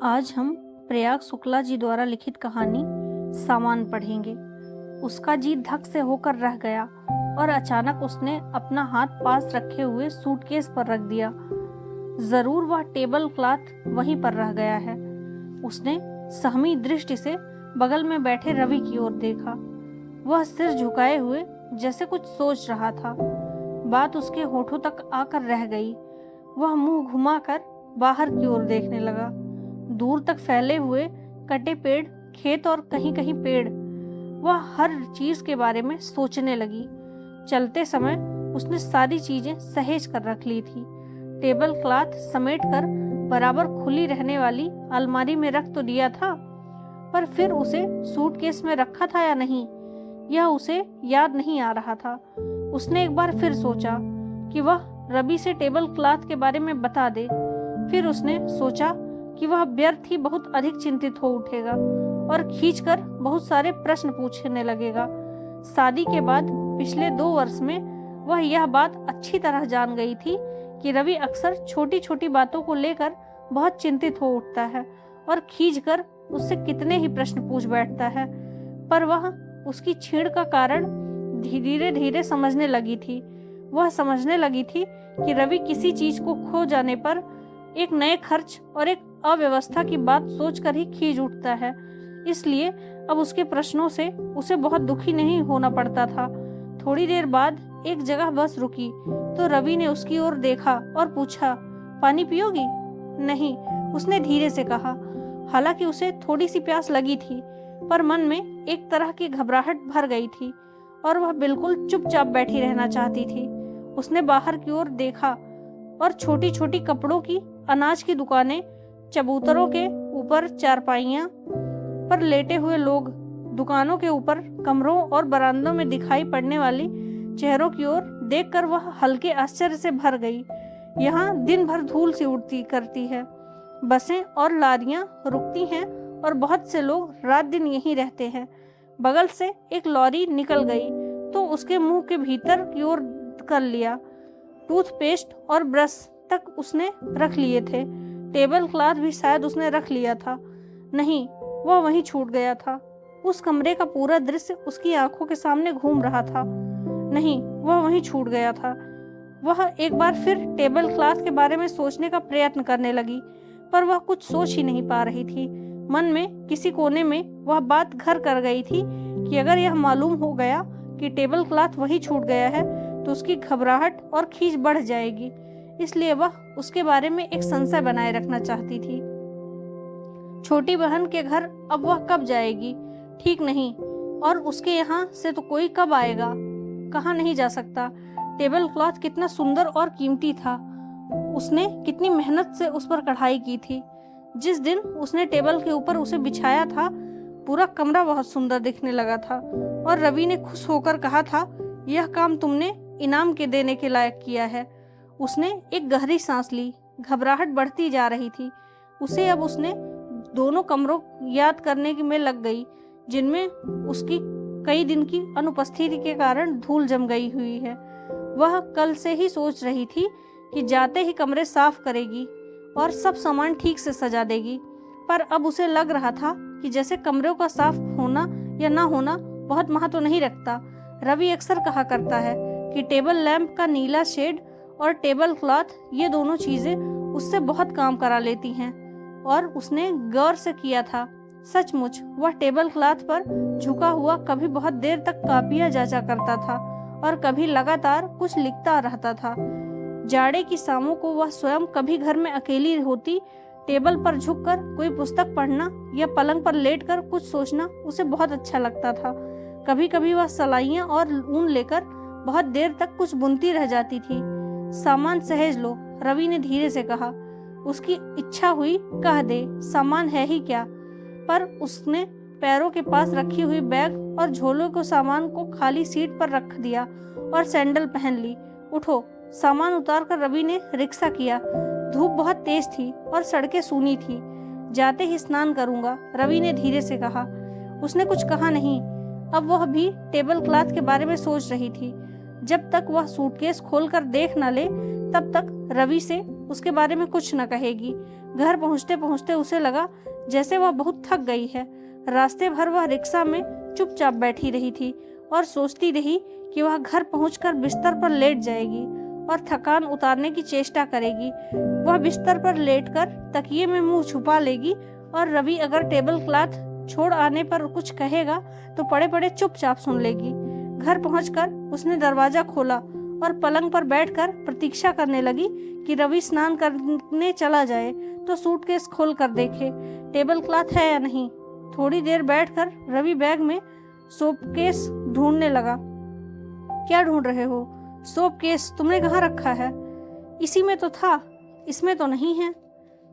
आज हम प्रयाग शुक्ला जी द्वारा लिखित कहानी सामान पढ़ेंगे। उसका जी धक से होकर रह गया और अचानक उसने अपना हाथ पास रखे हुए सूटकेस पर रख दिया। जरूर वह टेबल क्लॉथ वहीं पर रह गया है। उसने सहमी दृष्टि से बगल में बैठे रवि की ओर देखा। वह सिर झुकाए हुए जैसे कुछ सोच रहा था। बात उसके होठों तक आकर रह गई। वह मुंह घुमाकर बाहर की ओर देखने लगा। दूर तक फैले हुए कटे पेड़, खेत और कहीं कहीं पेड़। वह हर चीज के बारे में सोचने लगी। चलते समय उसने सारी चीजें सहेज कर रख ली थी। टेबल क्लॉथ समेट कर बराबर खुली रहने वाली अलमारी में रख तो दिया था, पर फिर उसे सूटकेस में रखा था या नहीं, यह उसे याद नहीं आ रहा था। उसने एक बार फिर सोचा कि वह रवि से टेबल क्लॉथ के बारे में बता दे। फिर उसने सोचा कि वह व्यर्थ ही बहुत अधिक चिंतित हो उठेगा और खींचकर बहुत सारे प्रश्न पूछने लगेगा। शादी के बाद पिछले 2 वर्ष में वह यह बात अच्छी तरह जान गई थी कि रवि अक्सर छोटी छोटी बातों को लेकर बहुत चिंतित हो उठता है और खींचकर उससे कितने ही प्रश्न पूछ बैठता है। पर वह उसकी छीड़ का कारण धीरे धीरे समझने लगी थी। वह समझने लगी थी कि रवि किसी चीज को खो जाने पर एक नए खर्च और एक अव्यवस्था की बात सोचकर ही खींच उठता है। इसलिए अब उसके प्रश्नों से उसे बहुत दुखी नहीं होना पड़ता था। थोड़ी देर बाद एक जगह बस रुकी तो रवि ने उसकी ओर देखा और पूछा, पानी पियोगी? नहीं, उसने धीरे से कहा। हालांकि उसे थोड़ी सी प्यास लगी थी, पर मन में एक तरह की घबराहट भर गई थी और वह बिल्कुल चुपचाप बैठी रहना चाहती थी। उसने बाहर की ओर देखा और छोटी छोटी कपड़ों की, अनाज की दुकानें, चबूतरों के ऊपर चारपाइयां पर लेटे हुए लोग, दुकानों के ऊपर कमरों और बरामदों में दिखाई पड़ने वाली चेहरों की ओर देखकर वह हल्के आश्चर्य से भर गई। यहाँ दिन भर धूल सी उड़ती करती है। बसें और लारियां रुकती हैं और बहुत से लोग रात दिन यहीं रहते हैं। बगल से एक लॉरी निकल गई तो उसके मुंह के भीतर की ओर कर लिया। टूथपेस्ट और ब्रश तक उसने रख लिए थे। टेबल क्लॉथ भी शायद उसने रख लिया था। नहीं, वह वहीं छूट गया था। उस कमरे का पूरा दृश्य उसकी आंखों के सामने घूम रहा था। नहीं, वह वहीं छूट गया था। वह एक बार फिर टेबल क्लॉथ के बारे में सोचने का प्रयत्न करने लगी, पर वह कुछ सोच ही नहीं पा रही थी। मन में किसी कोने में वह बात घर कर गई थी कि अगर यह मालूम हो गया कि टेबल क्लॉथ वहीं छूट गया है तो उसकी घबराहट और खींच बढ़ जाएगी। इसलिए वह उसके बारे में एक संशय बनाए रखना चाहती थी। छोटी बहन के घर अब वह कब जाएगी? ठीक नहीं, और उसके यहाँ से तो कोई कब आएगा? कहाँ नहीं जा सकता। टेबल क्लॉथ कितना सुंदर और कीमती था। उसने कितनी मेहनत से उस पर कढ़ाई की थी। जिस दिन उसने टेबल के ऊपर उसे बिछाया था, पूरा कमरा बहुत सुंदर दिखने लगा था और रवि ने खुश होकर कहा था, यह काम तुमने इनाम के देने के लायक किया है। उसने एक गहरी सांस ली। घबराहट बढ़ती जा रही थी उसे। अब उसने दोनों कमरों याद करने में लग गई जिनमें उसकी कई दिन की अनुपस्थिति के कारण धूल जम गई हुई है। वह कल से ही सोच रही थी कि जाते ही कमरे साफ करेगी और सब सामान ठीक से सजा देगी, पर अब उसे लग रहा था कि जैसे कमरों का साफ होना या ना होना बहुत महत्व नहीं रखता। रवि अक्सर कहा करता है कि टेबल लैंप का नीला शेड और टेबल क्लॉथ, ये दोनों चीजें उससे बहुत काम करा लेती हैं। और उसने गौर से किया था, सचमुच वह टेबल क्लॉथ पर झुका हुआ कभी बहुत देर तक कापियां जांचा करता था और कभी लगातार कुछ लिखता रहता था। जाड़े की शामों को वह स्वयं कभी घर में अकेली होती, टेबल पर झुककर कोई पुस्तक पढ़ना या पलंग पर लेटकर कुछ सोचना उसे बहुत अच्छा लगता था। कभी कभी वह सलाइयां और ऊन लेकर बहुत देर तक कुछ बुनती रह जाती थी। सामान सहेज लो, रवि ने धीरे से कहा। उसकी इच्छा हुई कह दे, सामान है ही क्या, पर उसने पैरों के पास रखी हुई बैग और झोलों को सामान को खाली सीट पर रख दिया और सैंडल पहन ली। उठो, सामान उतारकर रवि ने रिक्शा किया। धूप बहुत तेज थी और सड़कें सूनी थी। जाते ही स्नान करूंगा, रवि ने धीरे से कहा। उसने कुछ कहा नहीं। अब वह भी टेबल क्लॉथ के बारे में सोच रही थी। जब तक वह सूटकेस खोलकर देख न ले तब तक रवि से उसके बारे में कुछ न कहेगी। घर पहुंचते पहुंचते उसे लगा जैसे वह बहुत थक गई है। रास्ते भर वह रिक्शा में चुपचाप बैठी रही थी और सोचती रही कि वह घर पहुंचकर बिस्तर पर लेट जाएगी और थकान उतारने की चेष्टा करेगी। वह बिस्तर पर लेटकर तकिए में मुंह छुपा लेगी और रवि अगर टेबल क्लॉथ छोड़ आने पर कुछ कहेगा तो पड़े पड़े चुपचाप सुन लेगी। घर पहुंचकर उसने दरवाजा खोला और पलंग पर बैठकर प्रतीक्षा करने लगी कि रवि स्नान करने चला जाए तो सूटकेस खोल कर देखे टेबल क्लॉथ है या नहीं। थोड़ी देर बैठकर रवि बैग में सोपकेस ढूंढने लगा। क्या ढूंढ रहे हो? सोपकेस तुमने कहाँ रखा है? इसी में तो था, इसमें तो नहीं है।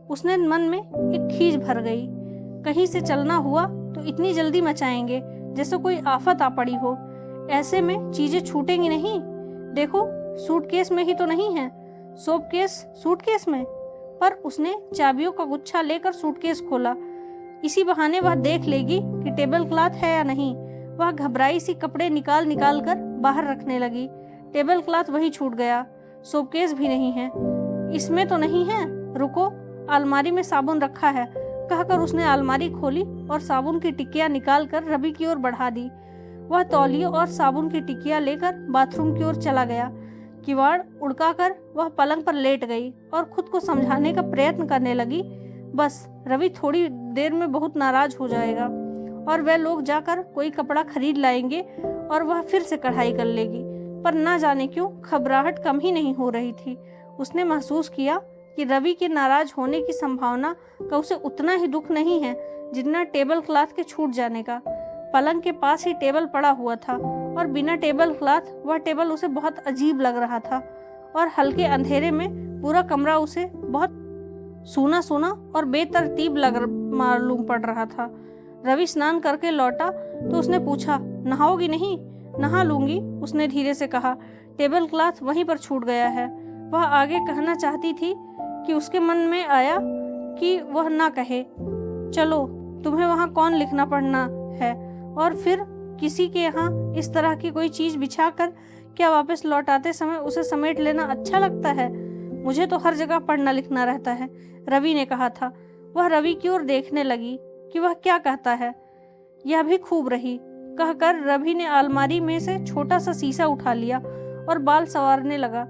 उसने मन में एक खीज भर गई। कहीं से चलना हुआ तो इतनी जल्दी मचाएंगे जैसे कोई आफत आ पड़ी हो। ऐसे में चीजें छूटेंगी नहीं। देखो सूटकेस में ही तो नहीं है। सोपकेस सूटकेस में। पर उसने चाबियों का गुच्छा लेकर सूटकेस खोला। इसी बहाने वह देख लेगी कि टेबल क्लॉथ है या नहीं। वह घबराई सी कपड़े निकाल निकाल कर बाहर रखने लगी। टेबल क्लॉथ वहीं छूट गया। सोपकेस भी नहीं है। इसमें तो नहीं है। रुको, अलमारी में साबुन रखा है, कहकर उसने अलमारी खोली और साबुन की टिकिया निकाल कर रवि की ओर बढ़ा दी। वह तौलिया और साबुन की टिकिया लेकर बाथरूम की ओर चला गया। किवाड़ उड़काकर वह पलंग पर लेट गई और खुद को समझाने का प्रयत्न करने लगी, बस रवि थोड़ी देर में बहुत नाराज हो जाएगा और वह लोग जाकर कोई कपड़ा खरीद लाएंगे और वह फिर से कढ़ाई कर लेगी। पर ना जाने क्यों घबराहट कम ही नहीं हो रही थी। उसने महसूस किया कि रवि के नाराज होने की संभावना का उसे उतना ही दुख नहीं है जितना टेबल क्लॉथ के छूट जाने का। पलंग के पास ही टेबल पड़ा हुआ था और बिना टेबल क्लॉथ वह टेबल उसे बहुत अजीब लग रहा था और हल्के अंधेरे में पूरा कमरा उसे बहुत सूना सूना और बेतरतीब मालूम पड़ रहा था। रवि स्नान करके लौटा तो उसने पूछा, नहाओगी नहीं? नहा लूंगी, उसने धीरे से कहा। टेबल क्लॉथ वहीं पर छूट गया है। वह आगे कहना चाहती थी कि उसके मन में आया कि वह ना कहे, चलो तुम्हें वहाँ कौन लिखना पढ़ना है, और फिर किसी के यहाँ इस तरह की कोई चीज बिछा कर क्या वापस लौटाते समय उसे समेट लेना अच्छा लगता है? मुझे तो हर जगह पढ़ना लिखना रहता है, रवि ने कहा था। वह रवि की ओर देखने लगी कि वह क्या कहता है। यह भी खूब रही, कहकर रवि ने अलमारी में से छोटा सा शीशा उठा लिया और बाल संवारने लगा।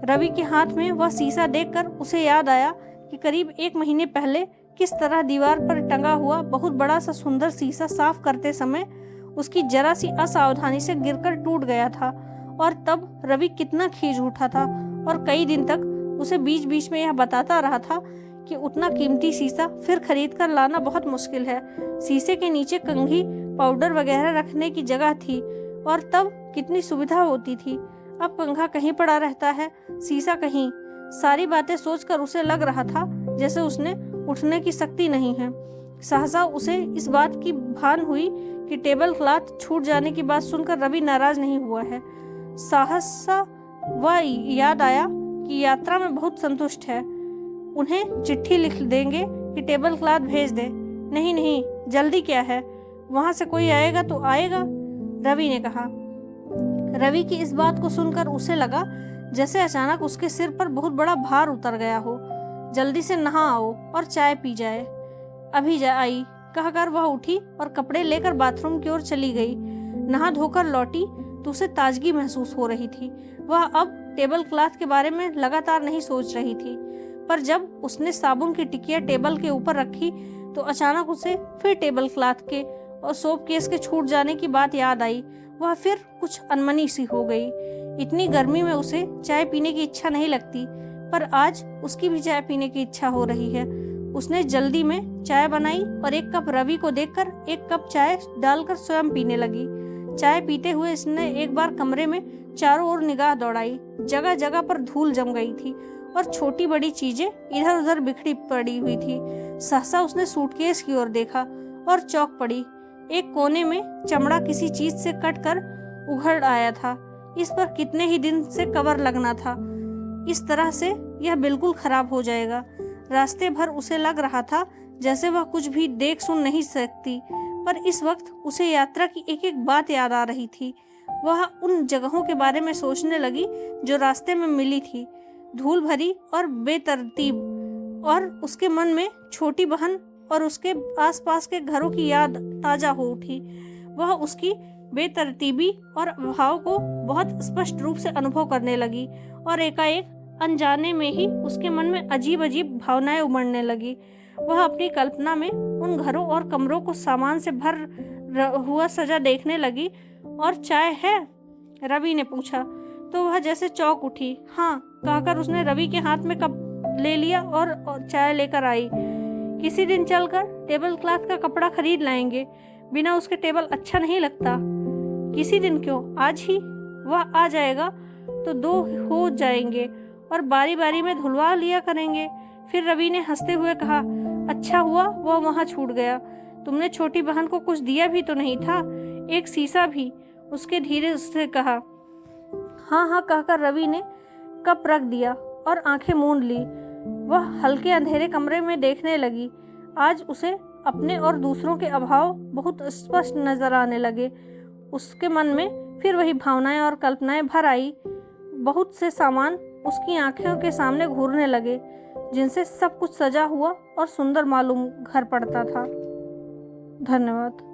रवि के हाथ में वह शीशा देखकर उसे याद आया कि करीब 1 महीने पहले किस तरह दीवार पर टंगा हुआ बहुत बड़ा सा सुंदर शीशा साफ करते समय उसकी जरा सी असावधानी से गिरकर टूट गया था और तब रवि कितना खींच उठा था और कई दिन तक उसे बीच बीच में यह बताता रहा था कि उतना कीमती शीशा फिर खरीद कर लाना बहुत मुश्किल है। शीशे के नीचे कंघी, पाउडर वगैरह रखने की जगह थी और तब कितनी सुविधा होती थी। अब कंघा कहीं पड़ा रहता है, शीशा कहीं। सारी बातें सोचकर उसे लग रहा था जैसे उसने उठने की शक्ति नहीं है। सहसा उसे इस बात की भान हुई कि टेबल क्लॉथ छूट जाने की बात सुनकर रवि नाराज नहीं हुआ है। सहसा वह याद आया कि यात्रा में बहुत संतुष्ट है, उन्हें चिट्ठी लिख देंगे कि टेबल क्लॉथ भेज दे। नहीं नहीं, जल्दी क्या है, वहां से कोई आएगा तो आएगा, रवि ने कहा। रवि की इस बात को सुनकर उसे लगा जैसे अचानक उसके सिर पर बहुत बड़ा भार उतर गया हो। जल्दी से नहा आओ और चाय पी जाए। अभी आई, कहकर वह उठी और कपड़े लेकर बाथरूम की ओर चली गई। नहा धोकर लौटी तो उसे ताजगी महसूस हो रही थी। वह अब टेबल क्लॉथ के बारे में लगातार नहीं सोच रही थी, पर जब उसने साबुन की टिकिया टेबल के ऊपर रखी तो अचानक उसे फिर टेबल क्लॉथ के और सोप केस के छूट जाने की बात याद आई। वह फिर कुछ अनमनी सी हो गई। इतनी गर्मी में उसे चाय पीने की इच्छा नहीं लगती, पर आज उसकी भी चाय पीने की इच्छा हो रही है। उसने जल्दी में चाय बनाई और 1 कप रवि को देकर 1 कप चाय डालकर स्वयं पीने लगी। चाय पीते हुए इसने एक बार कमरे में चारों ओर निगाह दौड़ाई। जगह जगह पर धूल जम गई थी और छोटी बड़ी चीजें इधर उधर बिखरी पड़ी हुई थी। सहसा उसने सूटकेस की ओर देखा और चौंक पड़ी। एक कोने में चमड़ा किसी चीज से कटकर उघड़ आया था। इस पर कितने ही दिन से कवर लगना था। इस तरह से यह बिल्कुल खराब हो जाएगा। रास्ते भर उसे लग रहा था जैसे वह कुछ भी देख सुन नहीं सकती, पर इस वक्त उसे यात्रा की एक एक बात याद आ रही थी। वह उन जगहों के बारे में सोचने लगी जो रास्ते में मिली थी, धूल भरी और बेतरतीब। और उसके मन में छोटी बहन और उसके आसपास के घरों की याद ताजा हो उठी। वह उसकी बेतरतीबी और अभाव को बहुत स्पष्ट रूप से अनुभव करने लगी और एकाएक अनजाने में ही उसके मन में अजीब अजीब भावनाएं उमड़ने लगी। वह अपनी कल्पना में उन घरों और कमरों को सामान से हुआ सजा देखने लगी। और चाय है? रवि ने पूछा तो वह जैसे चौंक उठी। हाँ कहकर उसने रवि के हाथ में कप ले लिया और चाय लेकर आई। किसी दिन चलकर टेबल क्लॉथ का कपड़ा खरीद लाएंगे, बिना उसके टेबल अच्छा नहीं लगता। किसी दिन क्यों, आज ही। वह आ जाएगा तो दो हो जाएंगे और बारी बारी में धुलवा लिया करेंगे। फिर रवि ने हंसते हुए कहा, अच्छा हुआ वह वहाँ छूट गया। तुमने छोटी बहन को कुछ दिया भी तो नहीं था? एक शीशा भी, उसके धीरे से कहा। हाँ हाँ कहकर रवि ने कप रख दिया और आंखें मूंद ली। वह हल्के अंधेरे कमरे में देखने लगी। आज उसे अपने और दूसरों के अभाव बहुत स्पष्ट नजर आने लगे। उसके मन में फिर वही भावनाएं और कल्पनाएं भर आई। बहुत से सामान उसकी आंखों के सामने घूरने लगे, जिनसे सब कुछ सजा हुआ और सुंदर मालूम घर पड़ता था। धन्यवाद।